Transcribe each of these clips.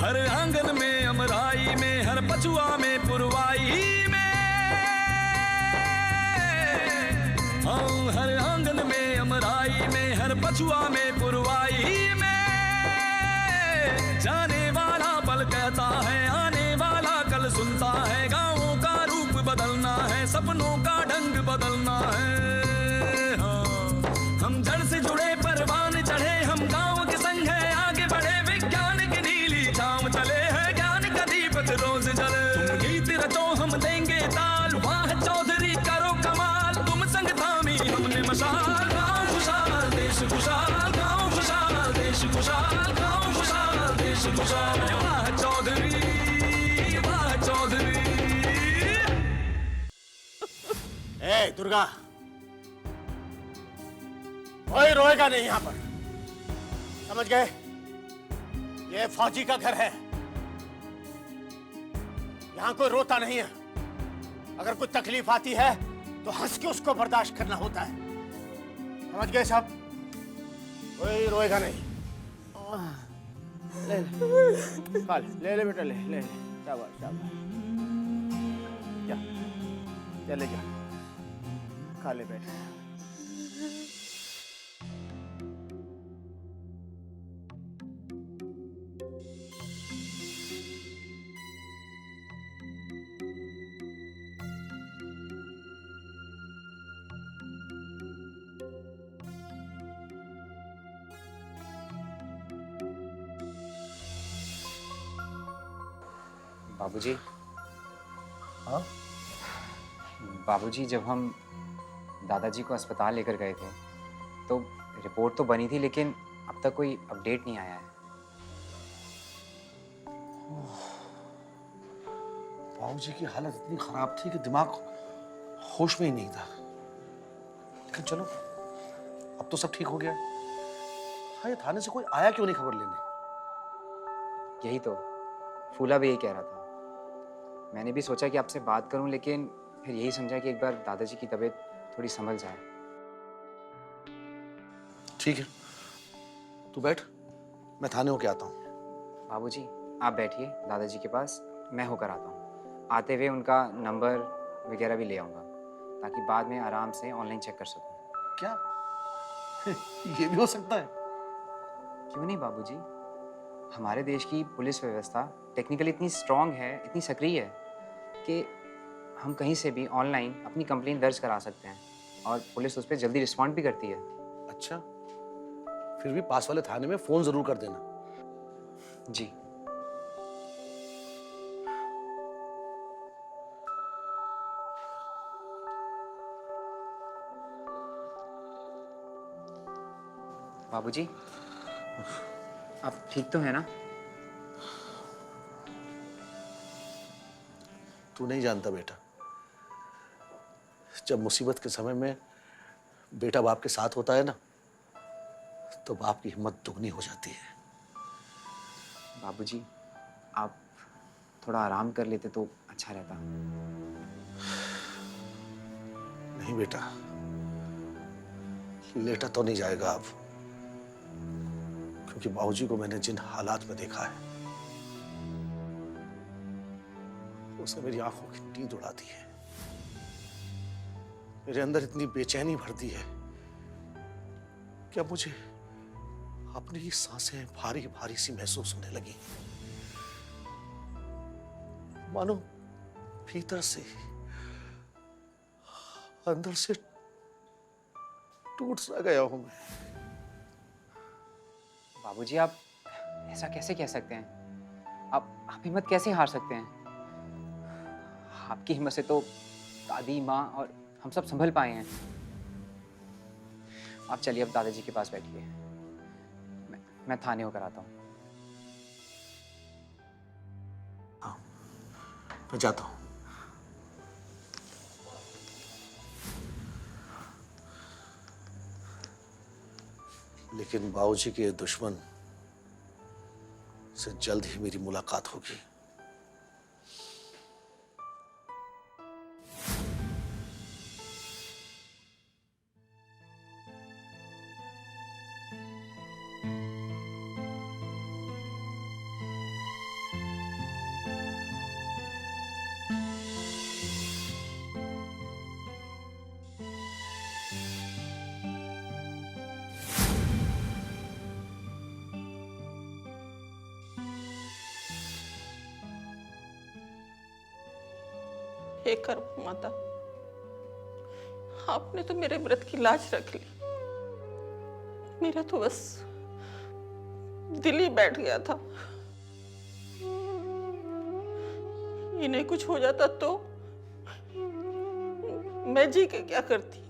हर आंगन में अमराई में, हर पछुआ में पुरवाई में, हर आंगन में अमराई में, हर पछुआ में पुरवाई में। जाने वाला पल कहता है, आने वाला कल सुनता है। गाँवों का रूप बदलना है, सपनों का ढंग बदलना है। हाँ, हम जड़ से जुड़े परवान चढ़े, हम गाँव के संग है आगे बढ़े। विज्ञान की नीली छाँव चले हैं, ज्ञान का दीपक रोज जले। तुम गीत रचो हम देंगे ताल, वाह चौधरी करो कमाल। तुम संग थामी हमने मशाल, गाँव खुशहाल देश खुशहाल, गाँव खुशहाल देश खुशहाल, गाँव खुशहाल देश खुशहाल। वाह चौधरी, वाह चौधरी। ए दुर्गा, कोई रोएगा नहीं यहाँ पर, समझ गए? ये फौजी का घर है, यहाँ कोई रोता नहीं है। अगर कोई तकलीफ आती है तो हंस के उसको बर्दाश्त करना होता है, समझ गए साहब? कोई रोएगा नहीं। ले ले, खा ले, ले बेटा, ले ले, शाबाश शाबाश, जा चले जा, खा ले बेटा। बाबूजी। हाँ? बाबूजी, जब हम दादाजी को अस्पताल लेकर गए थे तो रिपोर्ट तो बनी थी, लेकिन अब तक कोई अपडेट नहीं आया है। बाबूजी की हालत इतनी खराब थी कि दिमाग होश में ही नहीं था। लेकिन चलो, अब तो सब ठीक हो गया। हाँ, ये थाने से कोई आया क्यों नहीं खबर लेने? यही तो फूला भी यही कह रहा था। मैंने भी सोचा कि आपसे बात करूं, लेकिन फिर यही समझा कि एक बार दादाजी की तबीयत थोड़ी संभल जाए। ठीक है, तू बैठ, मैं थाने होके आता हूँ। बाबूजी आप बैठिए दादाजी के पास, मैं होकर आता हूँ। आते हुए उनका नंबर वगैरह भी ले आऊँगा, ताकि बाद में आराम से ऑनलाइन चेक कर सकूँ। क्या ये भी हो सकता है? क्यों नहीं बाबूजी, हमारे देश की पुलिस व्यवस्था टेक्निकली इतनी स्ट्रांग है, इतनी सक्रिय है कि हम कहीं से भी ऑनलाइन अपनी कंप्लेंट दर्ज करा सकते हैं और पुलिस उस पर जल्दी रिस्पॉन्ड भी करती है। अच्छा, फिर भी पास वाले थाने में फोन जरूर कर देना। जी। बाबूजी आप ठीक तो है ना? तू नहीं जानता बेटा, जब मुसीबत के समय में बेटा बाप के साथ होता है ना, तो बाप की हिम्मत दुगनी हो जाती है। बाबूजी आप थोड़ा आराम कर लेते तो अच्छा रहता। नहीं बेटा, लेटा तो नहीं जाएगा अब, क्योंकि बाबूजी को मैंने जिन हालात में देखा है, उसने मेरी आंखों की नींद उड़ा दी है। मेरे अंदर इतनी बेचैनी भर दी है कि अब मुझे अपनी ही सांसें भारी भारी सी महसूस होने लगी, मानो भीतर से, अंदर से टूट सा गया हूं मैं। बाबूजी आप ऐसा कैसे कह सकते हैं? आप हिम्मत कैसे हार सकते हैं? आपकी हिम्मत से तो दादी माँ और हम सब संभल पाए हैं। आप चलिए अब दादाजी के पास बैठिए, मैं थाने होकर आता हूँ। हाँ, मैं जाता हूँ। लेकिन बाबूजी के दुश्मन से जल्द ही मेरी मुलाकात होगी। हे कर्म माता, आपने तो मेरे व्रत की लाज रख ली। मेरा तो बस दिल ही बैठ गया था। इन्हें कुछ हो जाता तो मैं जी के क्या करती।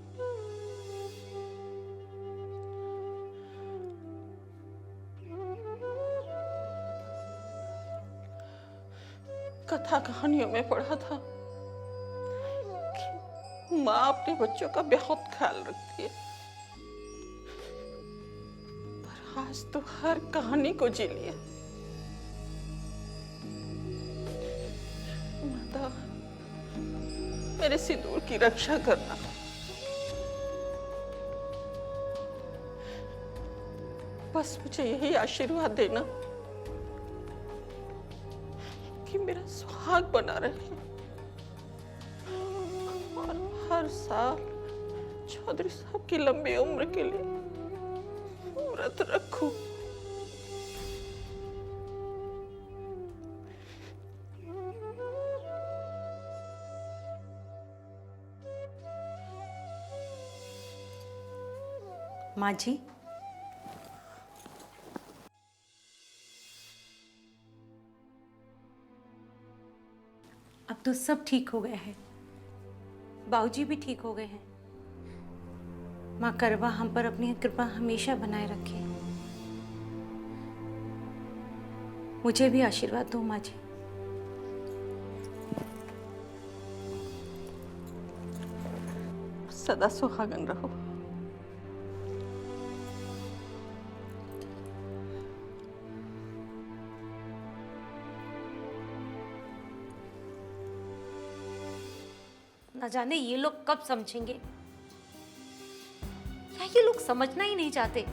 कथा कहानियों में पढ़ा था कि माँ अपने बच्चों का बहुत ख्याल रखती है, पर आज तो हर कहानी को जी लिया। माता, मेरे सिंदूर की रक्षा करना। बस मुझे यही आशीर्वाद देना कि मेरा सुहाग बना रहे और हर साल चौधरी साहब की लंबी उम्र के लिए व्रत रखूं। माँ जी, अब तो सब ठीक हो गया है। बाबूजी भी ठीक हो गए हैं। माँ करवा हम पर अपनी कृपा हमेशा बनाए रखे। मुझे भी आशीर्वाद दो माँ जी। सदा सुहागन रहो। न जाने ये लोग कब समझेंगे, या ये लोग समझना ही नहीं चाहते।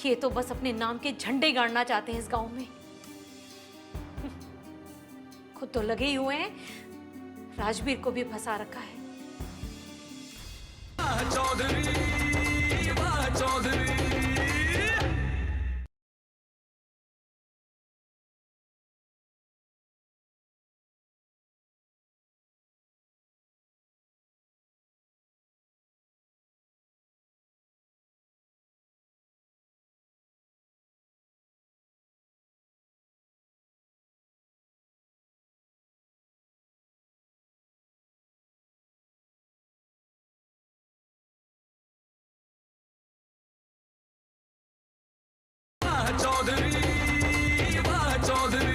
ये तो बस अपने नाम के झंडे गाड़ना चाहते हैं इस गांव में। खुद तो लगे ही हुए हैं, राजवीर को भी फंसा रखा है। वाह चौधरी, वाह चौधरी। वाह चौधरी, वाह चौधरी।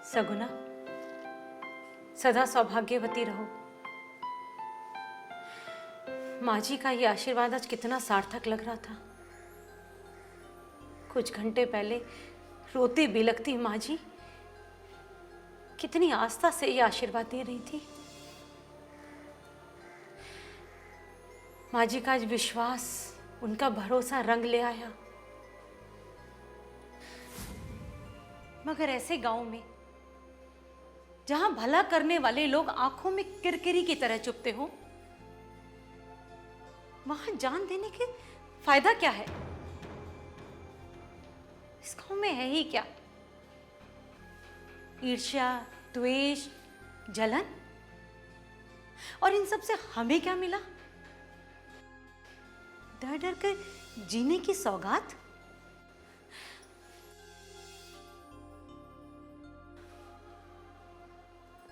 सगुना, सदा सौभाग्यवती रहो। माँ जी का ये आशीर्वाद आज कितना सार्थक लग रहा था। कुछ घंटे पहले रोती बिलखती माँ जी कितनी आस्था से ये आशीर्वाद दे रही थी। माँ जी का आज विश्वास, उनका भरोसा रंग ले आया। मगर ऐसे गांव में जहां भला करने वाले लोग आंखों में किरकिरी की तरह चुभते हो, वहां जान देने के फायदा क्या है? इस गांव में है ही क्या? ईर्ष्या, द्वेष, जलन, और इन सब से हमें क्या मिला? डर डर कर जीने की सौगात।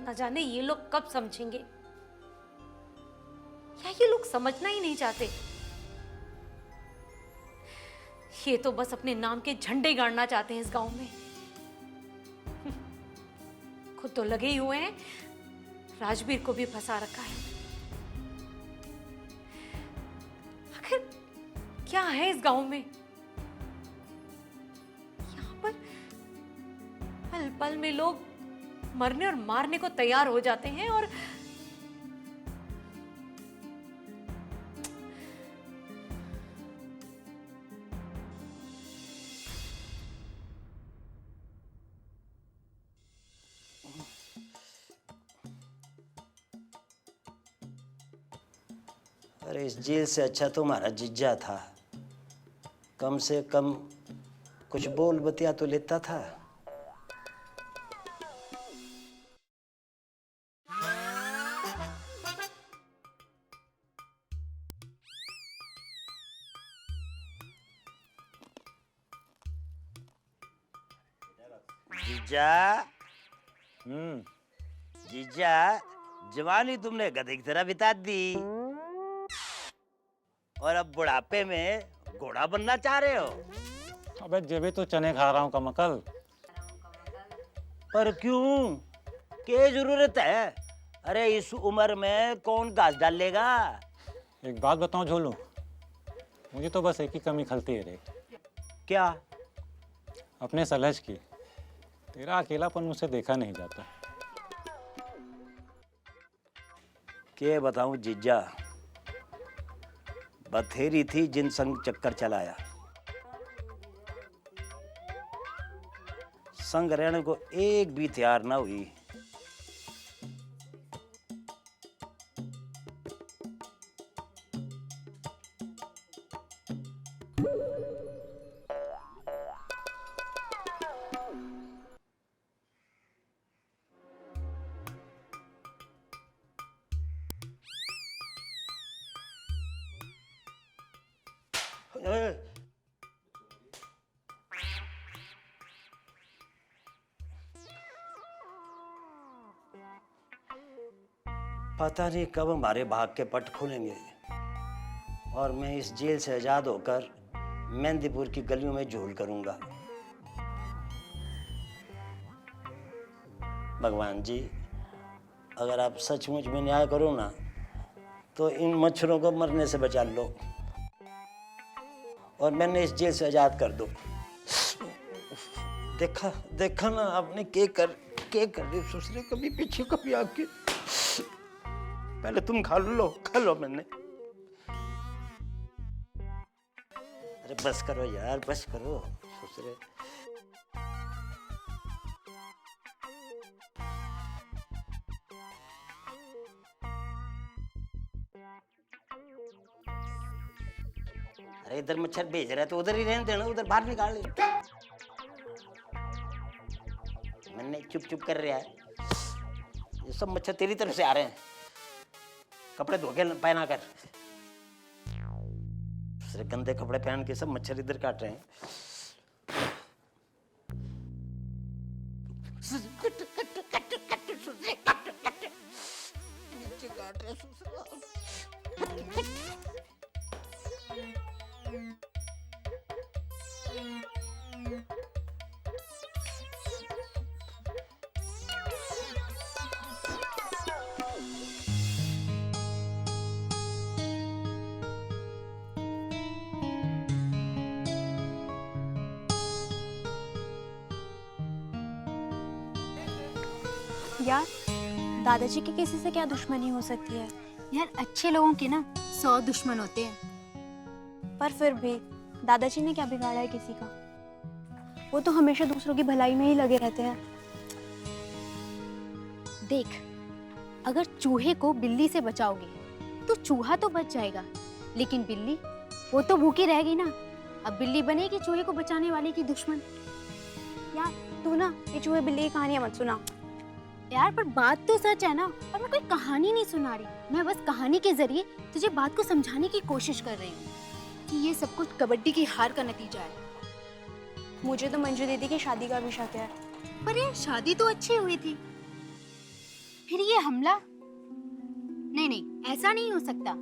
न जाने ये लोग कब समझेंगे, या ये लोग समझना ही नहीं चाहते। ये तो बस अपने नाम के झंडे गाड़ना चाहते हैं इस गांव में। खुद तो लगे ही हुए हैं, राजवीर को भी फंसा रखा है। आखिर क्या है इस गांव में? यहाँ पर पल पल में लोग मरने और मारने को तैयार हो जाते हैं और अरे इस जेल से अच्छा तो हमारा जीजा था, कम से कम कुछ बोल बतिया तो लेता था। जीजा, जीजा, जवानी तुमने गधे की तरह बिता दी और अब बुढ़ापे में घोड़ा बनना चाह रहे हो। अबे जब तो चने खा रहा हूँ कमकल। पर क्यों? क्या जरूरत है? अरे इस उम्र में कौन घास डालेगा? एक बात बताऊं झोलू, मुझे तो बस एक ही कमी खलती है रे। क्या? अपने सलज की। तेरा अकेलापन मुझसे देखा नहीं जाता। क्या बताऊं जीजा, बथेरी थी जिन संग चक्कर चलाया, संग रहने को एक भी तैयार ना हुई। पता नहीं कब हमारे भाग के पट खुलेंगे और मैं इस जेल से आजाद होकर मेहंदीपुर की गलियों में झूल करूंगा। भगवान जी, अगर आप सचमुच में न्याय करो ना तो इन मच्छरों को मरने से बचा लो और मैंने इस जेल से आजाद कर दो। देखा देखा ना आपने के कर रहे ससुरे, कभी पीछे कभी आगे। पहले तुम खा लो मैंने। अरे बस करो यार, बस करो ससुरे। अरे इधर मच्छर भेज रहा है तो उधर ही रहने देना, उधर बाहर निकाल ले। मैंने चुप चुप कर रहा है, ये सब मच्छर तेरी तरफ से आ रहे हैं। कपड़े धो के पहना कर, दूसरे गंदे कपड़े पहन के सब मच्छर इधर काट रहे हैं। यार, दादाजी की किसी से क्या दुश्मनी हो सकती है? यार, अच्छे लोगों के ना 100 दुश्मन होते हैं। पर फिर भी दादाजी ने क्या बिगाड़ा है किसी का? वो तो हमेशा दूसरों की भलाई में ही लगे रहते हैं। देख, अगर चूहे को बिल्ली से बचाओगे तो चूहा तो बच जाएगा, लेकिन बिल्ली वो तो भूखी रहेगी ना। अब बिल्ली बनेगी चूहे को बचाने वाले की दुश्मन। यार तू ना ये चूहे बिल्ली की कहानियां मत सुना। यार पर बात तो सच है ना, और मैं कोई कहानी नहीं सुना रही। मैं बस कहानी के जरिए तुझे बात को समझाने की कोशिश कर रही हूँ कि ये सब कुछ कबड्डी की हार का नतीजा है। मुझे तो मंजू दीदी की शादी का भी शक है। पर यार शादी तो अच्छी हुई थी, फिर ये हमला? नहीं नहीं, ऐसा नहीं हो सकता।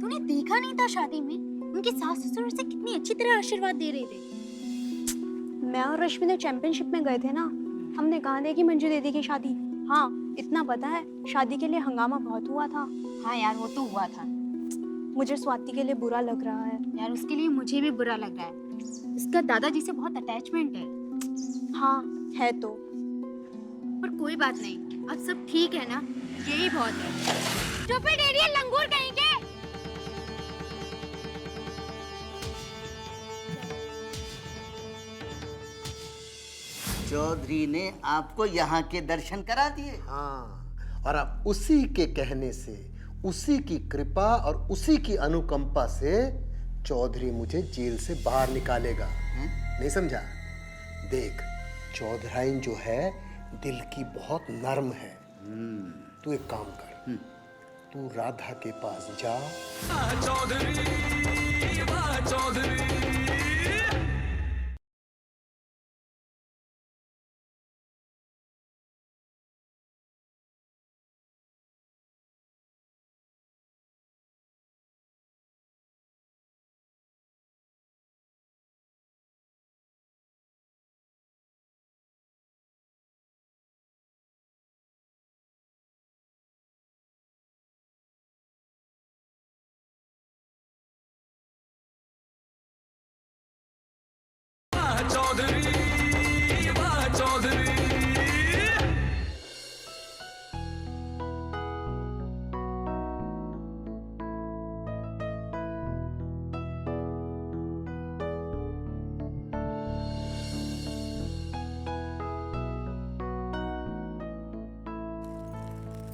तूने देखा नहीं था शादी में उनके सास ससुर उसे कितनी अच्छी तरह आशीर्वाद दे रहे थे। मैं और रश्मि तो चैंपियनशिप में गए थे ना, हमने कहा देखी मंजू दीदी की शादी। हाँ, इतना पता है, शादी के लिए हंगामा बहुत हुआ था। हाँ यार, वो तो हुआ था। मुझे स्वाति के लिए बुरा लग रहा है। यार उसके लिए मुझे भी बुरा लग रहा है। उसका दादाजी से बहुत अटैचमेंट है। हाँ है तो। पर कोई बात नहीं, अब सब ठीक है ना, यही बहुत है। चुप है डेरिया, लंगूर कहीं के। चौधरी ने आपको यहाँ के दर्शन करा दिए। हाँ, और अब उसी के कहने से, उसी की कृपा और उसी की अनुकंपा से चौधरी मुझे जेल से बाहर निकालेगा। नहीं समझा? देख, चौधराइन जो है दिल की बहुत नर्म है। तू एक काम कर, तू राधा के पास जा। चौधरी, वाह चौधरी। चौधरी, वाह चौधरी।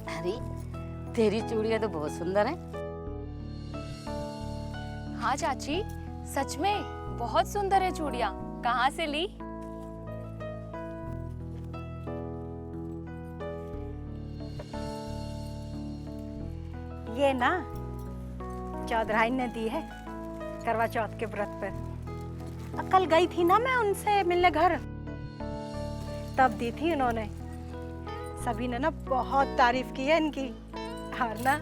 अरे तेरी चूड़ियां तो बहुत सुंदर है। हाँ चाची, सच में बहुत सुंदर है चूड़ियां। कहाँ से ली? ये ना चौधराइन ने दी है करवा चौथ के व्रत पर। कल गई थी ना मैं उनसे मिलने घर, तब दी थी उन्होंने। सभी ने ना बहुत तारीफ की है इनकी, और ना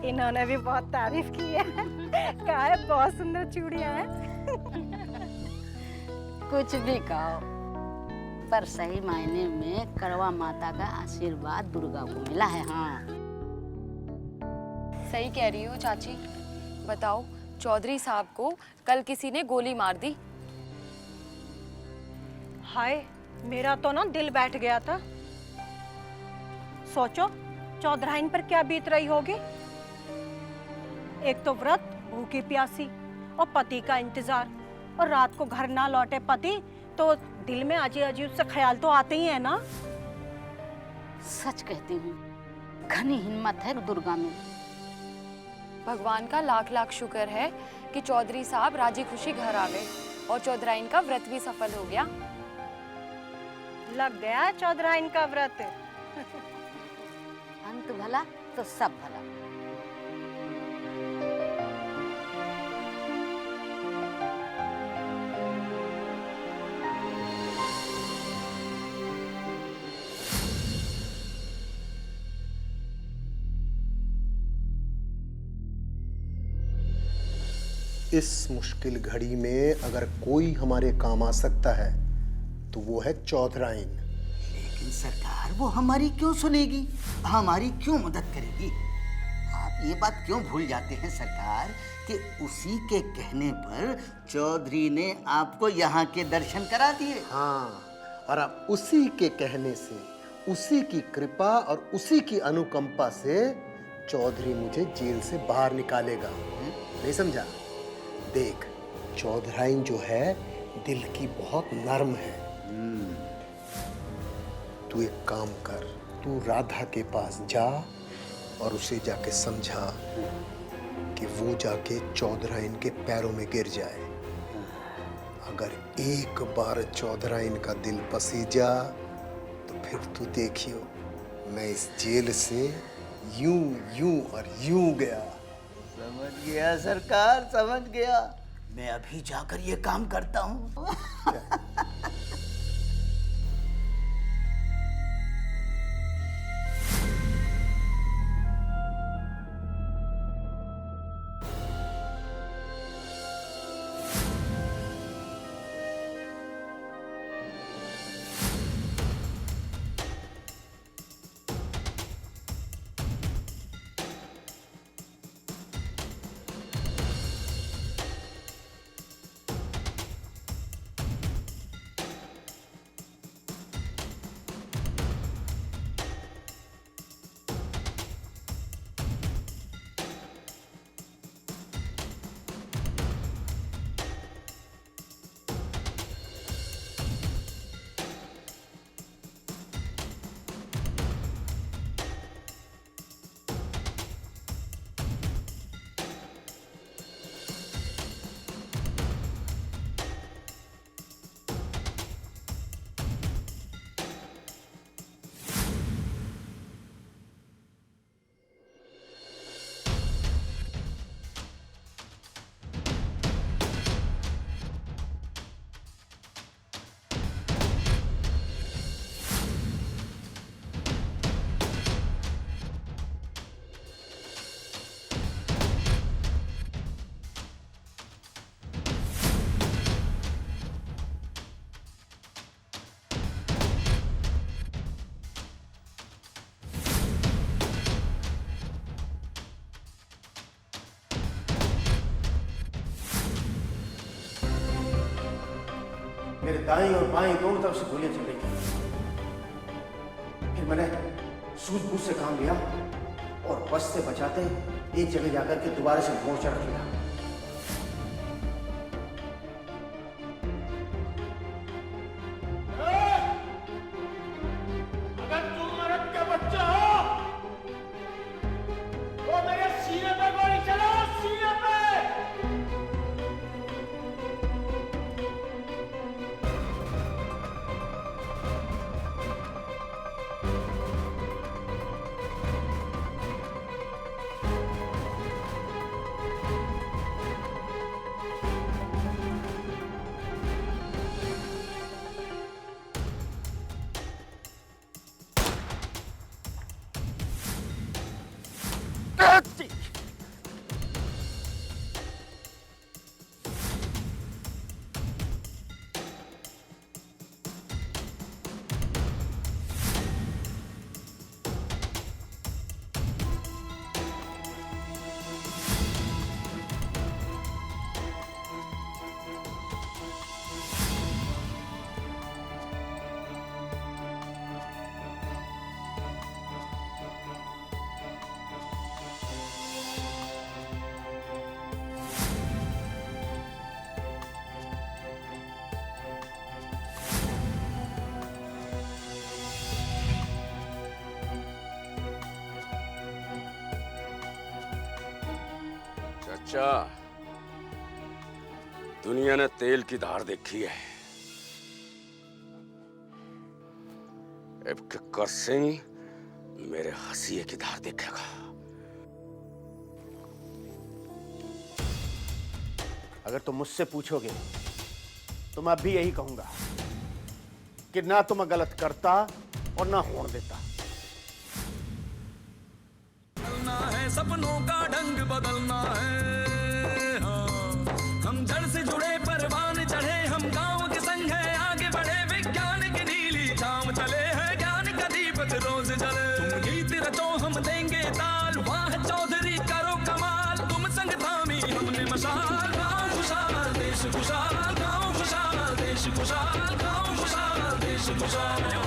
इन्होंने भी बहुत तारीफ की है। कहा है बहुत सुंदर चूड़ियां हैं। कुछ भी कहो, पर सही मायने में करवा माता का आशीर्वाद दुर्गा को मिला है। हाँ सही कह रही हो चाची। बताओ, चौधरी साहब को कल किसी ने गोली मार दी। हाय, मेरा तो ना दिल बैठ गया था। सोचो चौधराइन पर क्या बीत रही होगी। एक तो व्रत, भूखी प्यासी, और पति का इंतजार, और रात को घर ना लौटे पति, तो दिल में अजीब अजीब से ख्याल तो आते ही है ना। सच कहती हूँ, घनी हिम्मत है दुर्गा में। भगवान का लाख लाख शुक्र है कि चौधरी साहब राजी खुशी घर आ गए और चौधराइन का व्रत भी सफल हो गया। लग गया चौधराइन का व्रत। अंत भला तो सब भला। इस मुश्किल घड़ी में अगर कोई हमारे काम आ सकता है तो वो है चौधराइन। लेकिन सरकार, वो हमारी क्यों सुनेगी, हमारी क्यों मदद करेगी? आप ये बात क्यों भूल जाते हैं सरकार कि उसी के कहने पर चौधरी ने आपको यहाँ के दर्शन करा दिए। हाँ, और अब उसी के कहने से, उसी की कृपा और उसी की अनुकंपा से चौधरी मुझे जेल से बाहर निकालेगा। नहीं समझा? देख, चौधराइन जो है दिल की बहुत नर्म है। तू एक काम कर, तू राधा के पास जा और उसे जाके समझा कि वो जाके चौधराइन के पैरों में गिर जाए। अगर एक बार चौधराइन का दिल पसीजा तो फिर तू देखियो, मैं इस जेल से यूं यूं और यूं गया। समझ गया सरकार, समझ गया। मैं अभी जाकर ये काम करता हूँ। मेरे दाएं और बाएं दोनों तरफ से गोलियां चल रही थी। फिर मैंने सूझबूझ से काम लिया और बस से बचाते एक जगह जाकर के दोबारा से मोर्चा रख लिया। अगर तुम मर्द का बच्चा हो तो मेरे सीने पे गोली चलाओ, सीने पे। चाचा, दुनिया ने तेल की धार देखी है, अब कर सिंह मेरे हंसिए की धार देखेगा। अगर तुम मुझसे पूछोगे तो मैं भी यही कहूंगा कि ना तो मैं गलत करता और ना होने देता। बदलना है, सपनों का ढंग बदलना है। हाँ, हम जड़ से जुड़े परवान चढ़े, हम गांव के संग है आगे बढ़े। विज्ञान की नीली छांव चले हैं, ज्ञान का दीपक रोज जले। तुम गीत रचो हम देंगे ताल, वाह चौधरी करो कमाल। तुम संग थामी हमने मशाल, गाँव खुशहाल देश खुशहाल, गाँव खुशहाल देश खुशहाल, गाँव खुशहाल देश खुशहाल।